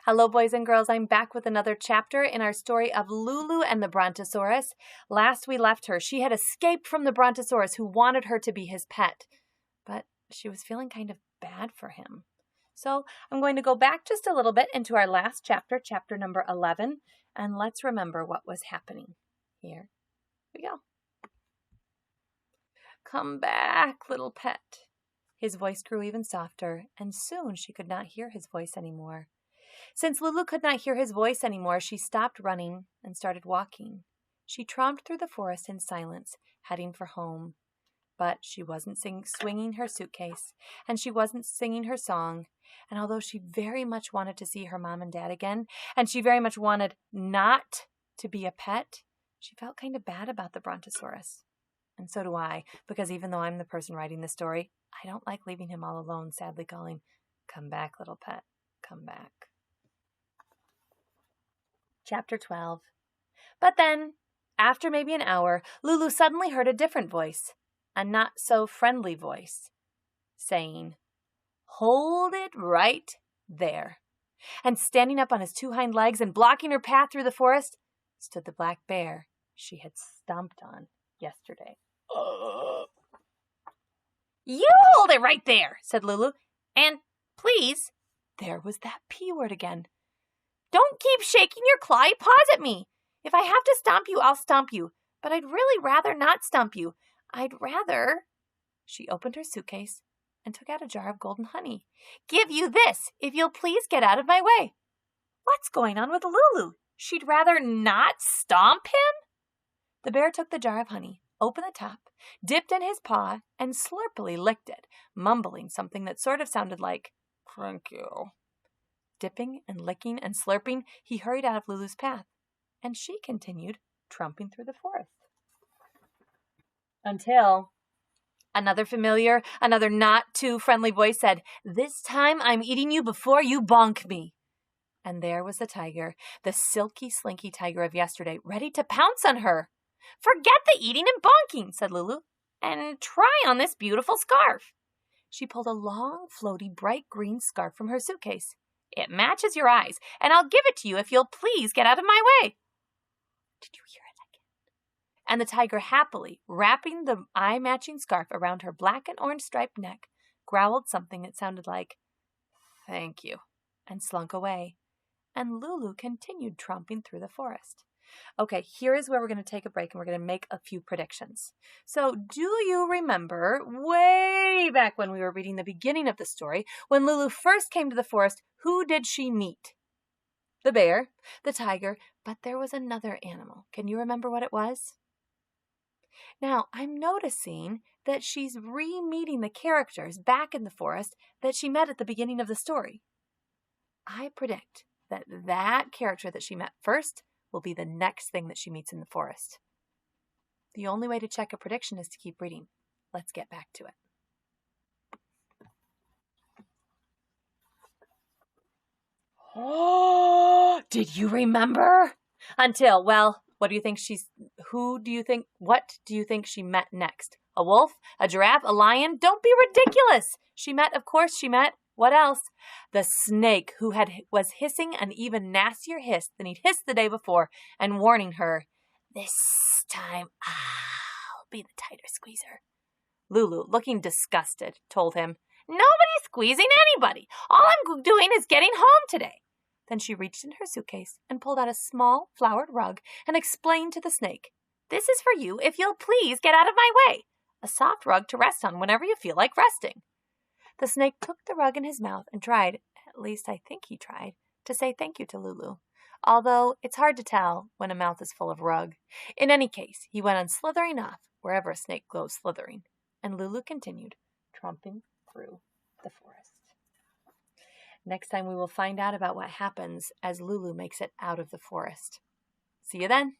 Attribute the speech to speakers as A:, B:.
A: Hello, boys and girls. I'm back with another chapter in our story of Lulu and the Brontosaurus. Last we left her, she had escaped from the Brontosaurus who wanted her to be his pet, but she was feeling kind of bad for him. So I'm going to go back just a little bit into our last chapter, chapter number 11, and let's remember what was happening. Here we go. Come back, little pet. His voice grew even softer, and soon she could not hear his voice anymore. Since Lulu could not hear his voice anymore, she stopped running and started walking. She tromped through the forest in silence, heading for home. But she wasn't swinging her suitcase, and she wasn't singing her song. And although she very much wanted to see her mom and dad again, and she very much wanted not to be a pet, she felt kind of bad about the Brontosaurus. And so do I, because even though I'm the person writing the story, I don't like leaving him all alone, sadly calling, "Come back, little pet, come back." Chapter 12. But then, after maybe an hour, Lulu suddenly heard a different voice, a not-so-friendly voice, saying, "Hold it right there." And standing up on his two hind legs and blocking her path through the forest stood the black bear she had stomped on yesterday. "You hold it right there," said Lulu. "And please," there was that P word again, "don't keep shaking your clawy paws at me. If I have to stomp you, I'll stomp you. But I'd really rather not stomp you. I'd rather—" She opened her suitcase and took out a jar of golden honey. "Give you this, if you'll please get out of my way." What's going on with Lulu? She'd rather not stomp him? The bear took the jar of honey, opened the top, dipped in his paw, and slurpily licked it, mumbling something that sort of sounded like, "Thank you." Dipping and licking and slurping, he hurried out of Lulu's path, and she continued tromping through the forest. Until another familiar, another not-too-friendly voice said, "This time I'm eating you before you bonk me." And there was the tiger, the silky, slinky tiger of yesterday, ready to pounce on her. "Forget the eating and bonking," said Lulu, "and try on this beautiful scarf." She pulled a long, floaty, bright green scarf from her suitcase. "It matches your eyes, and I'll give it to you if you'll please get out of my way." Did you hear it again? And the tiger happily, wrapping the eye-matching scarf around her black and orange striped neck, growled something that sounded like, "Thank you," and slunk away. And Lulu continued tromping through the forest. Okay, here is where we're going to take a break and we're going to make a few predictions. So do you remember way back when we were reading the beginning of the story, when Lulu first came to the forest, who did she meet? The bear, the tiger, but there was another animal. Can you remember what it was? Now, I'm noticing that she's re-meeting the characters back in the forest that she met at the beginning of the story. I predict that that character that she met first will be the next thing that she meets in the forest. The only way to check a prediction is to keep reading. Let's get back to it. Oh, did you remember? Until, well, what do you think she met next? A wolf? A giraffe? A lion? Don't be ridiculous. Of course she met, what else? The snake, who was hissing an even nastier hiss than he'd hissed the day before, and warning her, "This time I'll be the tighter squeezer." Lulu, looking disgusted, told him, "Nobody's squeezing anybody. All I'm doing is getting home today." Then she reached in her suitcase and pulled out a small flowered rug and explained to the snake, "This is for you if you'll please get out of my way. A soft rug to rest on whenever you feel like resting." The snake took the rug in his mouth and tried, at least I think he tried, to say thank you to Lulu, although it's hard to tell when a mouth is full of rug. In any case, he went on slithering off wherever a snake goes slithering, and Lulu continued tromping through the forest. Next time we will find out about what happens as Lulu makes it out of the forest. See you then.